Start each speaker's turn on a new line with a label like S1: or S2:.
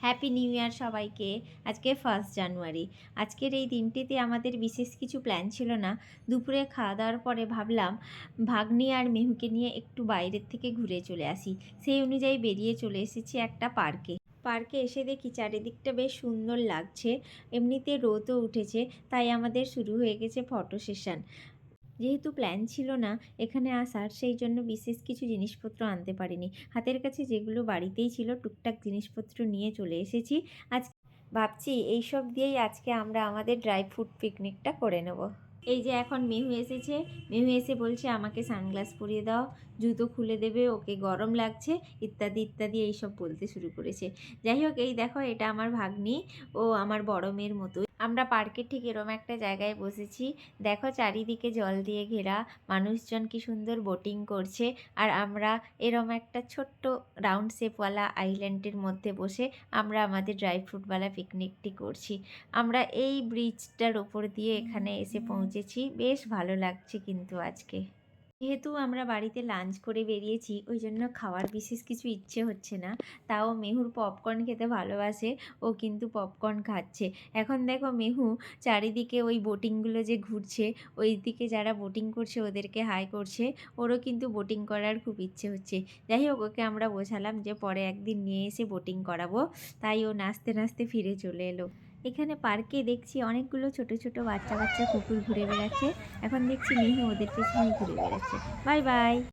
S1: Happy new year সবাইকে। আজকে 1 জানুয়ারি। আজকের এই দিনটিতে আমাদের বিশেষ কিছু প্ল্যান ছিল না। দুপুরে খাওয়া দাওয়ার পরে ভাবলাম ভাগ্নি আর মেহুকে নিয়ে একটু বাইরের থেকে ঘুরে চলে আসি। সেই অনুযায়ী বেরিয়ে চলে এসেছি একটা পার্কে। পার্কে এসে দেখি চারিদিকটা বেশ সুন্দর লাগছে, এমনিতে রোদও উঠেছে, তাই আমাদের শুরু হয়ে গেছে ফটো সেশন। যেহেতু প্ল্যান ছিল না এখানে আসার, সেই জন্য বিশেষ কিছু জিনিসপত্র আনতে পারিনি। হাতের কাছে যেগুলো বাড়িতেই ছিল টুকটাক জিনিসপত্র নিয়ে চলে এসেছি। আজ ভাবছি এইসব দিয়েই আজকে আমরা আমাদের ড্রাই ফ্রুট পিকনিকটা করে নেব। এই যে এখন মেহু এসেছে, মেহু এসে বলছে আমাকে সানগ্লাস পরিয়ে দাও, জুতো খুলে দেবে, ওকে গরম লাগছে, ইত্যাদি ইত্যাদি এইসব বলতে শুরু করেছে। যাই হোক, এই দেখো এটা আমার ভাগ্নি, ও আমার বড় মেয়ের মতোই। আমরা পার্কের ঠিক এরম একটা জায়গায় বসেছি। দেখো চারিদিকে জল দিয়ে ঘেরা, মানুষজন কি সুন্দর বোটিং করছে, আর আমরা এরম একটা ছোট্ট রাউন্ড শেপওয়ালা আইল্যান্ডের মধ্যে বসে আমরা আমাদের ড্রাই ফ্রুটওয়ালা পিকনিকটি করছি। আমরা এই ব্রিজটার ওপর দিয়ে এখানে এসে পৌঁছেছি। বেশ ভালো লাগছে কিন্তু আজকে। যেহেতু আমরা বাড়িতে লাঞ্চ করে বেরিয়েছি, ওই জন্য খাওয়ার বিশেষ কিছু ইচ্ছে হচ্ছে না। তাও মেহুর পপকর্ন খেতে ভালোবাসে, ও কিন্তু পপকর্ন খাচ্ছে। এখন দেখো মেহু চারিদিকে ওই বোটিংগুলো যে ঘুরছে, ওই দিকে যারা বোটিং করছে ওদেরকে হাই করছে। ওরও কিন্তু বোটিং করার খুব ইচ্ছে হচ্ছে। যাই হোক, ওকে আমরা বোঝালাম যে পরে একদিন নিয়ে এসে বোটিং করাবো, তাই ও নাচতে নাচতে ফিরে চলে এলো। এখানে পার্কে দেখছি অনেকগুলো ছোট ছোট বাচ্চা বাচ্চা কুকুর ঘুরে বেড়াচ্ছে। এখন দেখছি মেহু ওদের পেছনেই ঘুরে বেড়াচ্ছে। Bye bye.